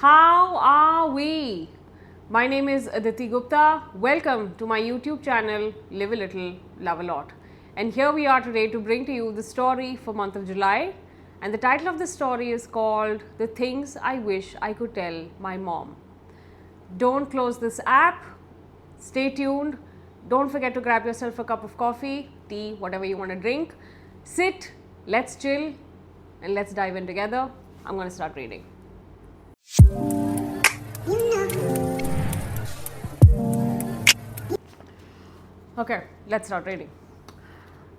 How are we? My name is Aditi Gupta. Welcome to my YouTube channel Live a Little, Love a Lot. And here we are today to bring to you the story for month of July. And the title of the story is called The Things I Wish I Could Tell My Mom. Don't close this app. Stay tuned. Don't forget to grab yourself a cup of coffee, tea, whatever you want to drink. Sit, let's chill, and let's dive in together. I'm going to start reading. Okay, let's start reading.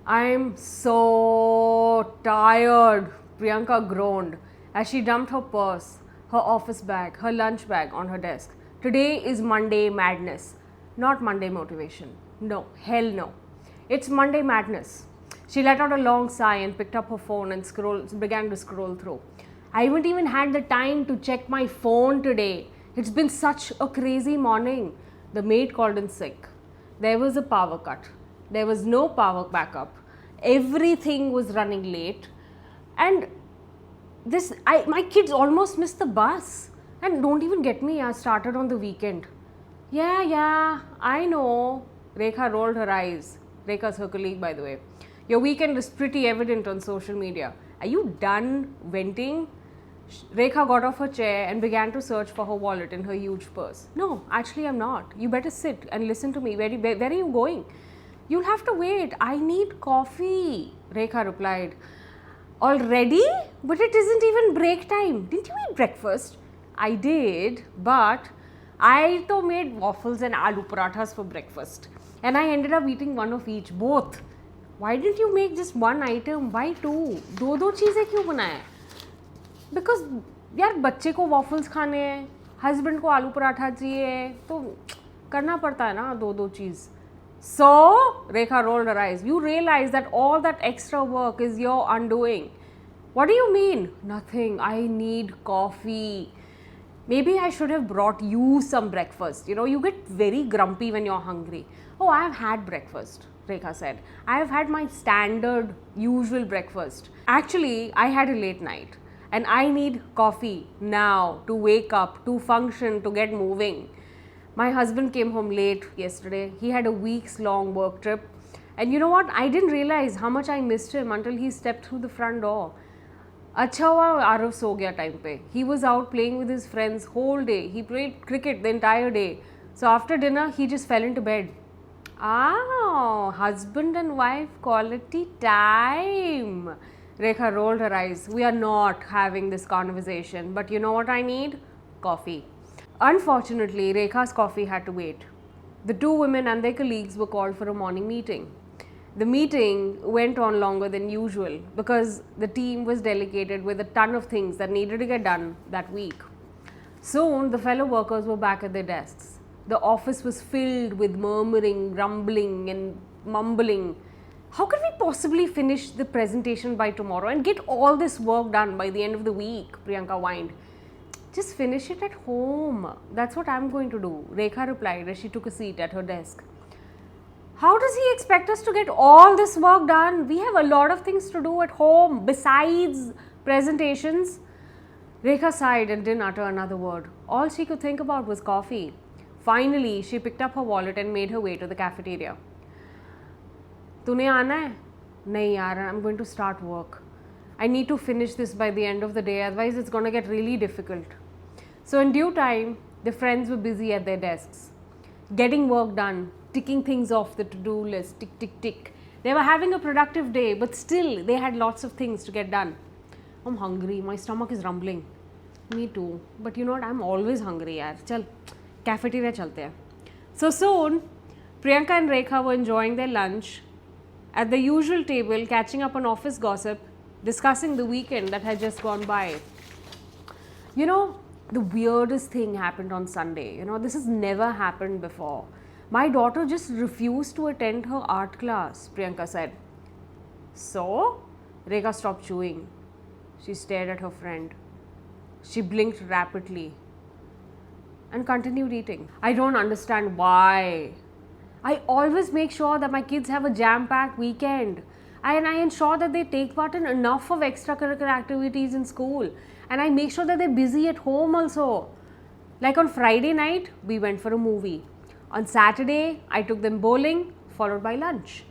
I'm so tired, Priyanka groaned as she dumped her purse, her office bag, her lunch bag on her desk. Today is Monday madness, not Monday motivation. No, hell no. It's Monday madness. She let out a long sigh and picked up her phone and began to scroll through. I haven't even had the time to check my phone today. It's been such a crazy morning. The maid called in sick. There was a power cut. There was no power backup. Everything was running late. And my kids almost missed the bus. And don't even get me, I started on the weekend. Yeah, I know. Rekha rolled her eyes. Rekha's her colleague, by the way. Your weekend is pretty evident on social media. Are you done venting? Rekha got off her chair and began to search for her wallet in her huge purse. No, actually I'm not. You better sit and listen to me. Where are you going? You'll have to wait. I need coffee, Rekha replied. Already? But it isn't even break time. Didn't you eat breakfast? I did, but I made waffles and aloo parathas for breakfast. And I ended up eating one of each, both. Why didn't you make just one item? Why two? दो चीज़ें क्यों बनाया? Because यार बच्चे को waffles खाने हैं, husband को आलू पराठा चाहिए, तो करना पड़ता है ना दो चीज़. So, Rekha rolled her eyes. You realize that all that extra work is your undoing. What do you mean? Nothing. I need coffee. Maybe I should have brought you some breakfast. You get very grumpy when you're hungry. Oh, I have had breakfast, Rekha said. I have had my standard, usual breakfast. Actually, I had a late night. And I need coffee now to wake up, to function, to get moving. My husband came home late yesterday. He had a weeks-long work trip. And you know what? I didn't realize how much I missed him until he stepped through the front door. अच्छा हुआ आरव सो गया time पे. He was out playing with his friends whole day. He played cricket the entire day. So after dinner, he just fell into bed. Ah, husband and wife quality time. Rekha rolled her eyes. We are not having this conversation. But you know what I need? Coffee. Unfortunately, Rekha's coffee had to wait. The two women and their colleagues were called for a morning meeting. The meeting went on longer than usual because the team was delegated with a ton of things that needed to get done that week. Soon, the fellow workers were back at their desks. The office was filled with murmuring, grumbling, and mumbling. How can we possibly finish the presentation by tomorrow and get all this work done by the end of the week? Priyanka whined. Just finish it at home. That's what I'm going to do, Rekha replied as she took a seat at her desk. How does he expect us to get all this work done? We have a lot of things to do at home besides presentations. Rekha sighed and didn't utter another word. All she could think about was coffee. Finally, she picked up her wallet and made her way to the cafeteria. तूने आना है? नहीं यार, I'm going to start work. I need to finish this by the end of the day, otherwise it's going to get really difficult. So in due time, the friends were busy at their desks, getting work done, ticking things off the to-do list, tick, tick, tick. They were having a productive day, but still they had lots of things to get done. I'm hungry, my stomach is rumbling. Me too, but you know what, I'm always hungry yaar. Chal, cafeteria chalte hain. So soon, Priyanka and Rekha were enjoying their lunch at the usual table, catching up on office gossip, discussing the weekend that had just gone by. The weirdest thing happened on Sunday. This has never happened before. My daughter just refused to attend her art class, Priyanka said. So? Rekha stopped chewing. She stared at her friend. She blinked rapidly and continued eating. I don't understand why. I always make sure that my kids have a jam-packed weekend. And I ensure that they take part in enough of extracurricular activities in school. and I make sure that they're busy at home also. Like on Friday night, we went for a movie. On Saturday, I took them bowling, followed by lunch.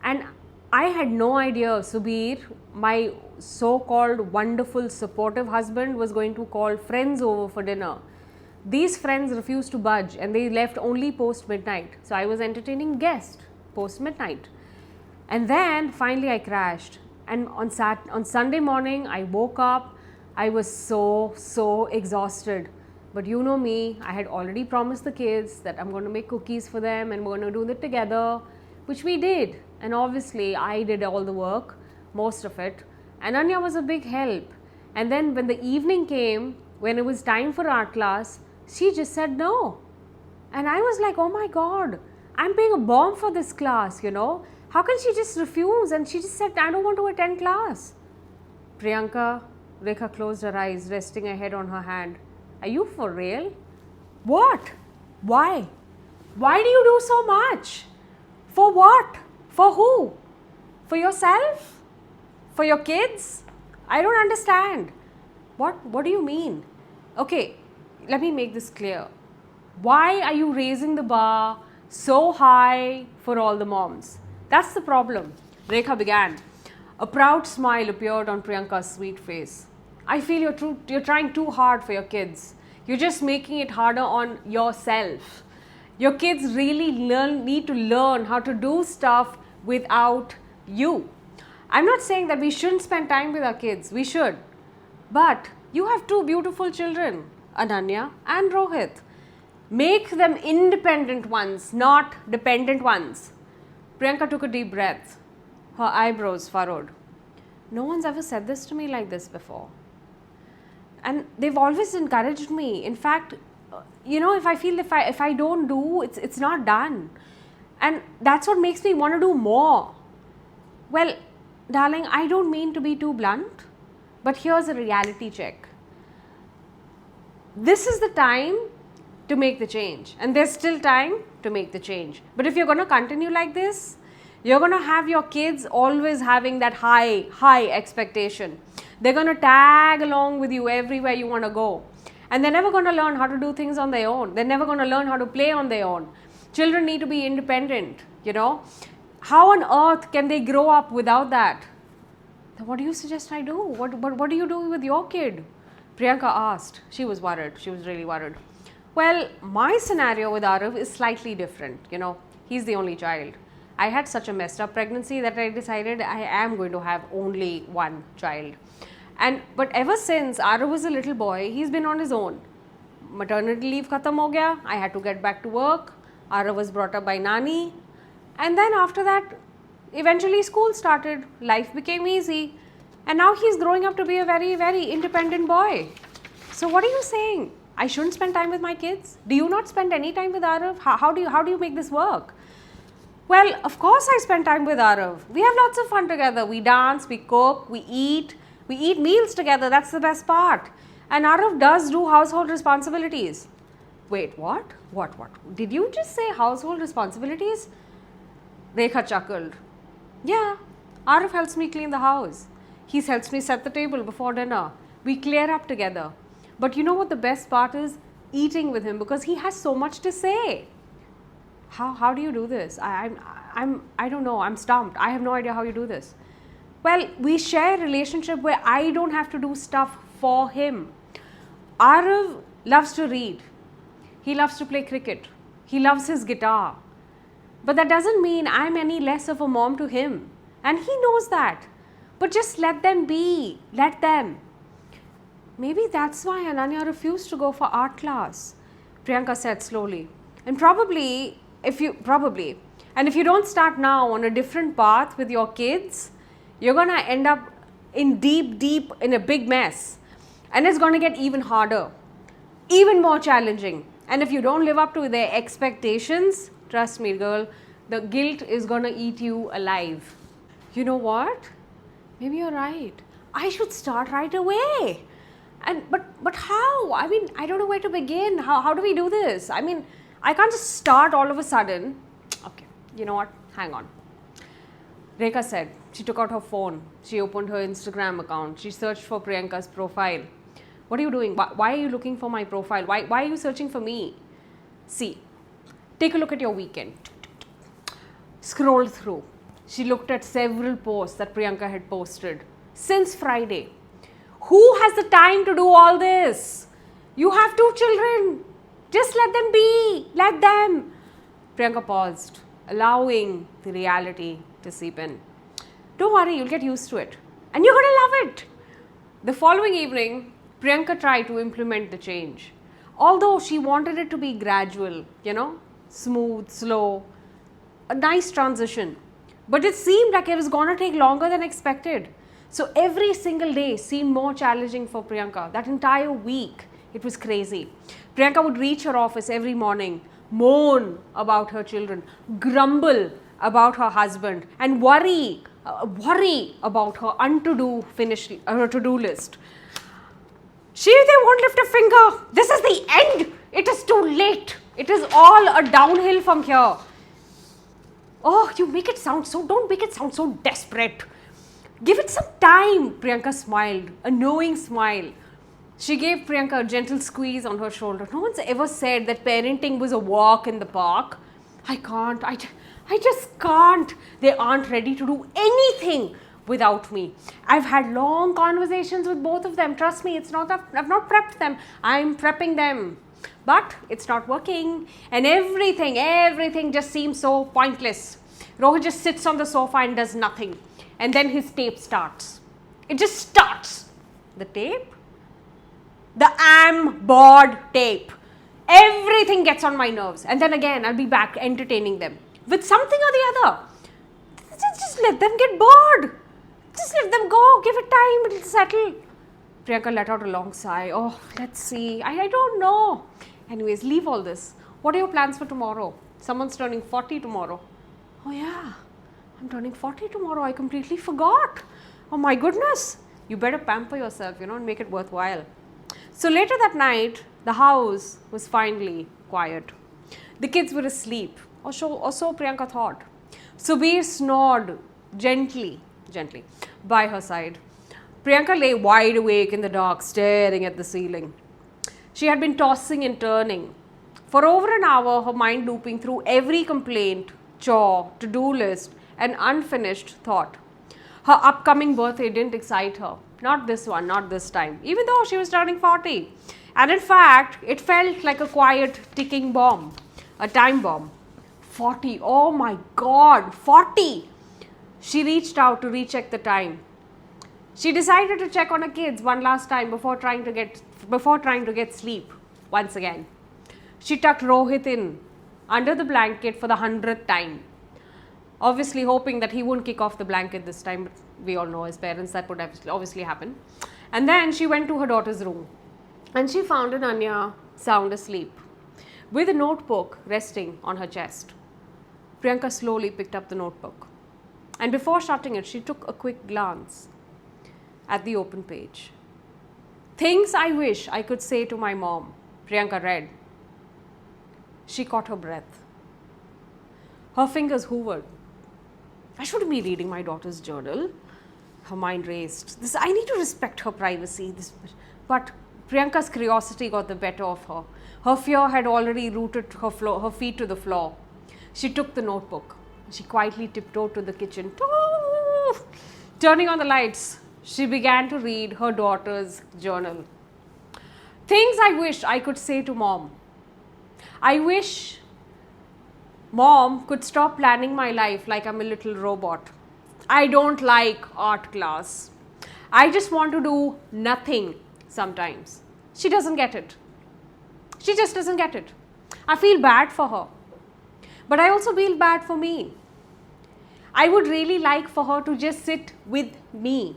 And I had no idea Subir, my so-called wonderful supportive husband, was going to call friends over for dinner. These friends refused to budge and they left only post midnight. So I was entertaining guests post midnight. And then finally I crashed. And on Sunday morning I woke up. I was so exhausted. But you know me, I had already promised the kids that I'm going to make cookies for them and we're going to do it together, which we did. And obviously I did all the work, most of it. And Anya was a big help. And then when the evening came, when it was time for art class, she just said no. And I was like, oh my God, I'm paying a bomb for this class, you know. How can she just refuse? And she just said, I don't want to attend class. Priyanka, Rekha closed her eyes, resting her head on her hand. Are you for real? What? Why? Why do you do so much? For what? For who? For yourself? For your kids? I don't understand. What do you mean? Okay, let me make this clear. Why are you raising the bar so high for all the moms? That's the problem. Rekha began. A proud smile appeared on Priyanka's sweet face. I feel you're trying too hard for your kids. You're just making it harder on yourself. Your kids really need to learn how to do stuff without you. I'm not saying that we shouldn't spend time with our kids. We should. But you have two beautiful children, Ananya and Rohit. Make them independent ones, not dependent ones. Priyanka took a deep breath. Her eyebrows furrowed. No one's ever said this to me like this before. And they've always encouraged me. In fact, you know, if I don't do, it's not done. And that's what makes me want to do more. Well, darling, I don't mean to be too blunt, but here's a reality check. This is the time to make the change, and there's still time to make the change. But if you're going to continue like this, you're going to have your kids always having that high expectation. They're going to tag along with you everywhere you want to go. And they're never going to learn how to do things on their own. They're never going to learn how to play on their own. Children need to be independent, you know. How on earth can they grow up without that? Then what do you suggest I do? What do you do with your kid? Priyanka asked. She was worried. She was really worried. Well, my scenario with Arav is slightly different, you know. He's the only child. I had such a messed up pregnancy that I decided I am going to have only one child. But ever since Arav was a little boy, he's been on his own. Maternity leave khatam ho gaya. I had to get back to work. Arav was brought up by Nani. And then after that, eventually school started. Life became easy. And now he's growing up to be a very, very independent boy. So what are you saying? I shouldn't spend time with my kids? Do you not spend any time with Arav? How do you make this work? Well, of course I spend time with Arav. We have lots of fun together. We dance, we cook, we eat meals together. That's the best part. And Arav does do household responsibilities. Wait, what? What? Did you just say household responsibilities? Rekha chuckled. Yeah, Arav helps me clean the house. He helps me set the table before dinner. We clear up together. But you know what the best part is? Eating with him, because he has so much to say. How do you do this? I don't know. I'm stumped. I have no idea how you do this. Well, we share a relationship where I don't have to do stuff for him. Arav loves to read. He loves to play cricket. He loves his guitar. But that doesn't mean I'm any less of a mom to him. And he knows that. But just let them be. Let them. Maybe that's why Ananya refused to go for art class, Priyanka said slowly. And if you don't start now on a different path with your kids, you're going to end up in deep in a big mess. And it's going to get even harder, even more challenging. And if you don't live up to their expectations, trust me, girl, the guilt is going to eat you alive. You know what? Maybe you're right. I should start right away. But how? I mean, I don't know where to begin. How do we do this? I mean, I can't just start all of a sudden. Okay, you know what? Hang on. Rekha said. She took out her phone. She opened her Instagram account. She searched for Priyanka's profile. What are you doing? Why are you looking for my profile? Why are you searching for me? See, take a look at your weekend. Scrolled through. She looked at several posts that Priyanka had posted since Friday. Who has the time to do all this? You have 2 children. Just let them be. Let them. Priyanka paused, allowing the reality to seep in. Don't worry, you'll get used to it. And you're going to love it. The following evening, Priyanka tried to implement the change. Although she wanted it to be gradual, smooth, slow, a nice transition. But it seemed like it was going to take longer than expected. So every single day seemed more challenging for Priyanka. That entire week, it was crazy. Priyanka would reach her office every morning, moan about her children, grumble about her husband, and worry about her her to-do list. They won't lift a finger. This is the end. It is too late. It is all a downhill from here. Oh, don't make it sound so desperate. Give it some time. Priyanka smiled, a knowing smile. She gave Priyanka a gentle squeeze on her shoulder. No one's ever said that parenting was a walk in the park. I can't. I just can't. They aren't ready to do anything without me. I've had long conversations with both of them. Trust me, it's not that I've not prepped them. I'm prepping them. But it's not working. And everything just seems so pointless. Rohit just sits on the sofa and does nothing. And then his tape starts. It just starts. The tape? The I'm bored tape. Everything gets on my nerves. And then again, I'll be back entertaining them with something or the other. Just let them get bored. Just let them go. Give it time. It'll settle. Priyanka let out a long sigh. Oh, let's see. I don't know. Anyways, leave all this. What are your plans for tomorrow? Someone's turning 40 tomorrow. Oh yeah, I'm turning 40 tomorrow. I completely forgot. Oh my goodness. You better pamper yourself, and make it worthwhile. So later that night, the house was finally quiet. The kids were asleep, or so Priyanka thought. Subir snored gently by her side. Priyanka lay wide awake in the dark, staring at the ceiling. She had been tossing and turning. For over an hour, her mind looping through every complaint, chore, to-do list, and unfinished thought. Her upcoming birthday didn't excite her. Not this one, not this time, even though she was turning 40. And in fact, it felt like a quiet ticking bomb, a time bomb. 40, oh my God, 40! She reached out to recheck the time. She decided to check on her kids one last time before trying to get sleep once again. She tucked Rohit in under the blanket for the 100th time. Obviously hoping that he wouldn't kick off the blanket this time, but we all know as parents that would obviously happen. And then she went to her daughter's room and she found Ananya sound asleep with a notebook resting on her chest. Priyanka slowly picked up the notebook and before shutting it, she took a quick glance at the open page. Things I wish I could say to my mom, Priyanka read. She caught her breath. Her fingers hovered. I shouldn't be reading my daughter's journal. Her mind raced. I need to respect her privacy. But Priyanka's curiosity got the better of her. Her fear had already rooted her feet to the floor. She took the notebook. She quietly tiptoed to the kitchen. Turning on the lights, she began to read her daughter's journal. Things I wish I could say to mom. I wish mom could stop planning my life like I'm a little robot. I don't like art class. I just want to do nothing sometimes. She doesn't get it. She just doesn't get it. I feel bad for her. But I also feel bad for me. I would really like for her to just sit with me.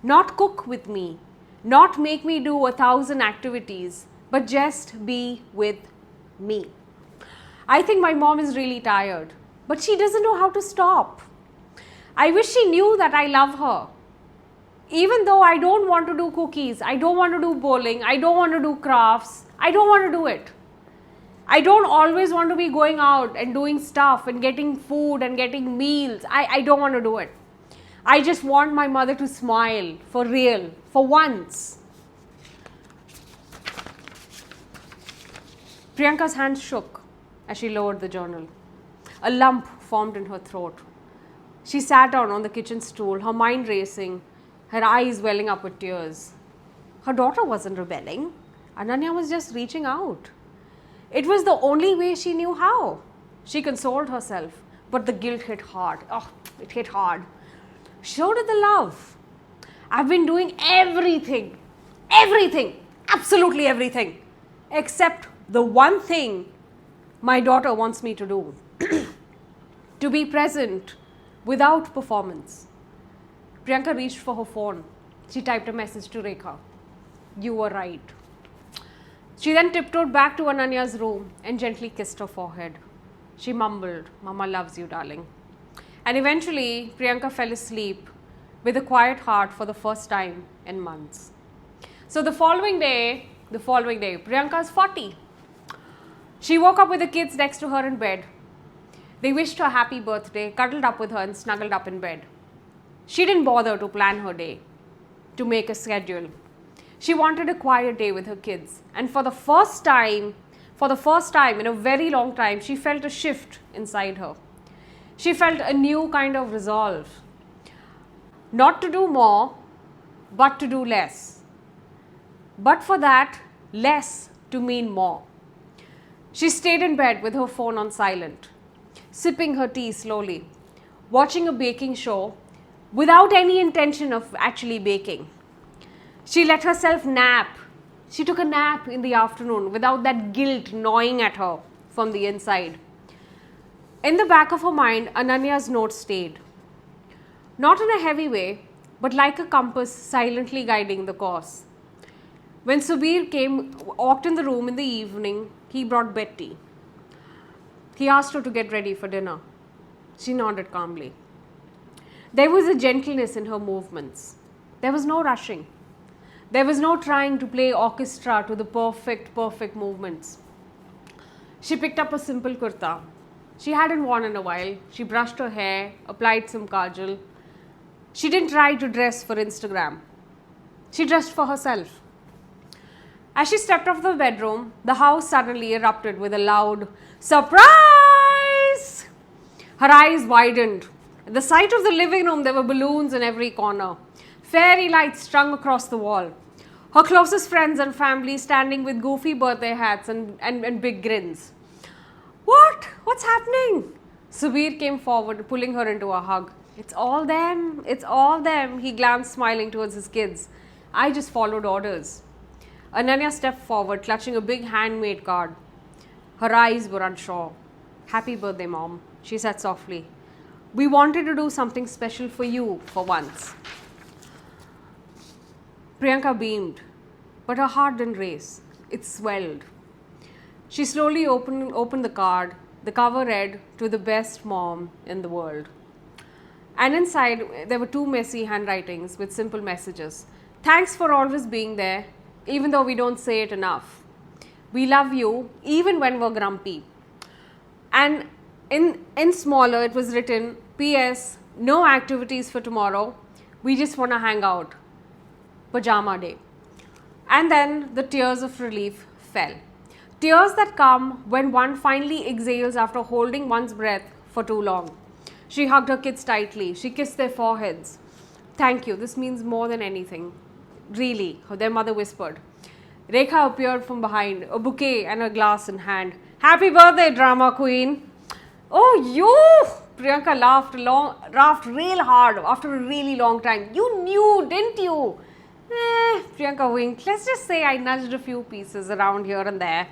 Not cook with me. Not make me do 1,000 activities. But just be with me. I think my mom is really tired. But she doesn't know how to stop. I wish she knew that I love her. Even though I don't want to do cookies, I don't want to do bowling, I don't want to do crafts, I don't want to do it. I don't always want to be going out and doing stuff and getting food and getting meals. I don't want to do it. I just want my mother to smile for real, for once. Priyanka's hands shook as she lowered the journal. A lump formed in her throat. She sat down on the kitchen stool, her mind racing, her eyes welling up with tears. Her daughter wasn't rebelling. Ananya was just reaching out. It was the only way she knew how. She consoled herself, but the guilt hit hard. Oh, it hit hard. So did the love. I've been doing everything, absolutely everything, except the one thing my daughter wants me to do. To be present without performance. Priyanka reached for her phone. She typed a message to Rekha. You were right. She then tiptoed back to Ananya's room and gently kissed her forehead. She mumbled, Mama loves you, darling. And eventually, Priyanka fell asleep with a quiet heart for the first time in months. So the following day, Priyanka is 40. She woke up with the kids next to her in bed. They wished her happy birthday, cuddled up with her and snuggled up in bed. She didn't bother to plan her day, to make a schedule. She wanted a quiet day with her kids. And for the first time in a very long time, she felt a shift inside her. She felt a new kind of resolve. Not to do more, but to do less. But for that, less to mean more. She stayed in bed with her phone on silent, sipping her tea slowly, watching a baking show without any intention of actually baking. She let herself nap. She took a nap in the afternoon without that guilt gnawing at her from the inside. In the back of her mind, Ananya's note stayed. Not in a heavy way, but like a compass silently guiding the course. When Subir walked in the room in the evening, he brought Betty. He asked her to get ready for dinner. She nodded calmly. There was a gentleness in her movements. There was no rushing. There was no trying to play orchestra to the perfect movements. She picked up a simple kurta. She hadn't worn in a while. She brushed her hair, applied some kajal. She didn't try to dress for Instagram. She dressed for herself. As she stepped off the bedroom, the house suddenly erupted with a loud surprise. Her eyes widened. At the sight of the living room, there were balloons in every corner. Fairy lights strung across the wall. Her closest friends and family standing with goofy birthday hats and big grins. What? What's happening? Subir came forward, pulling her into a hug. It's all them. It's all them. He glanced smiling towards his kids. I just followed orders. Ananya stepped forward, clutching a big handmade card. Her eyes were unsure. Happy birthday, Mom, she said softly. We wanted to do something special for you for once. Priyanka beamed, but her heart didn't race. It swelled. She slowly opened the card. The cover read, to the best mom in the world. And inside, there were two messy handwritings with simple messages. Thanks for always being there, even though we don't say it enough. We love you, even when we're grumpy. And in smaller, it was written, P.S. No activities for tomorrow. We just want to hang out. Pajama day. And then the tears of relief fell. Tears that come when one finally exhales after holding one's breath for too long. She hugged her kids tightly. She kissed their foreheads. Thank you. This means more than anything. Really, their mother whispered. Rekha appeared from behind, a bouquet and a glass in hand. Happy birthday, drama queen. Oh, you! Priyanka laughed real hard after a really long time. You knew, didn't you? Priyanka winked. Let's just say I nudged a few pieces around here and there.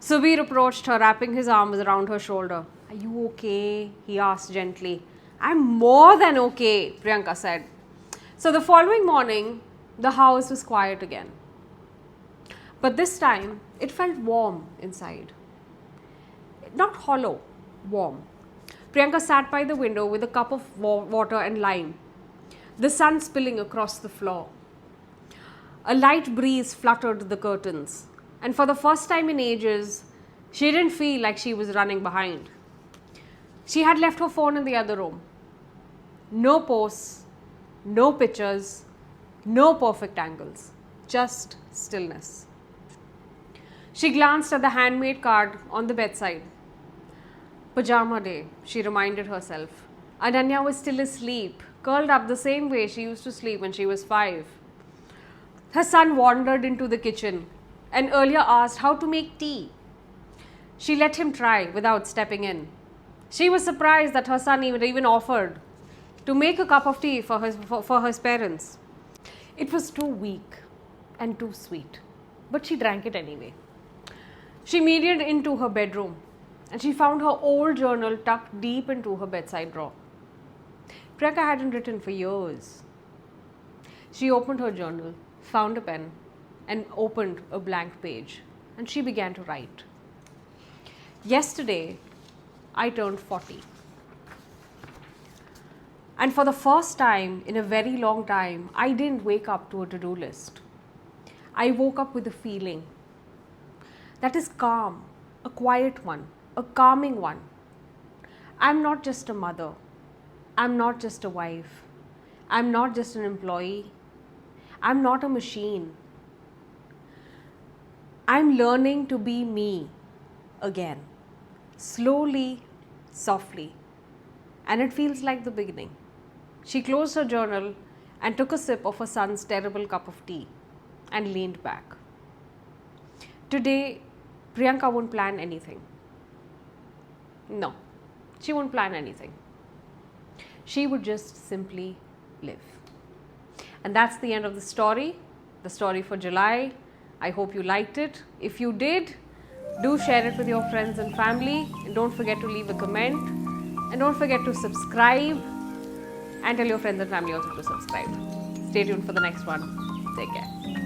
Subir approached her, wrapping his arms around her shoulder. Are you okay? He asked gently. I'm more than okay, Priyanka said. So the following morning, the house was quiet again. But this time, it felt warm inside. Not hollow, warm. Priyanka sat by the window with a cup of water and lime. The sun spilling across the floor. A light breeze fluttered the curtains. And for the first time in ages, She didn't feel like she was running behind. She had left her phone in the other room. No posts, no pictures, no perfect angles, just stillness. She glanced at the handmade card on the bedside. Pajama day, she reminded herself. Ananya was still asleep, curled up the same way she used to sleep when she was 5. Her son wandered into the kitchen and earlier asked how to make tea. She let him try without stepping in. She was surprised that her son even offered to make a cup of tea for his parents. It was too weak and too sweet, but she drank it anyway. She mediated into her bedroom and she found her old journal tucked deep into her bedside drawer. Priyanka hadn't written for years. She opened her journal, found a pen, and opened a blank page, and she began to write. Yesterday, I turned 40. And for the first time in a very long time, I didn't wake up to a to-do list. I woke up with a feeling that is calm, a quiet one, a calming one. I'm not just a mother. I'm not just a wife. I'm not just an employee. I'm not a machine. I'm learning to be me again, slowly, softly, and it feels like the beginning. She closed her journal and took a sip of her son's terrible cup of tea and leaned back. Today, Priyanka won't plan anything. No, she won't plan anything. She would just simply live. And that's the end of the story for July. I hope you liked it. If you did, do share it with your friends and family. And don't forget to leave a comment. And don't forget to subscribe. And tell your friends and family also to subscribe. Stay tuned for the next one. Take care.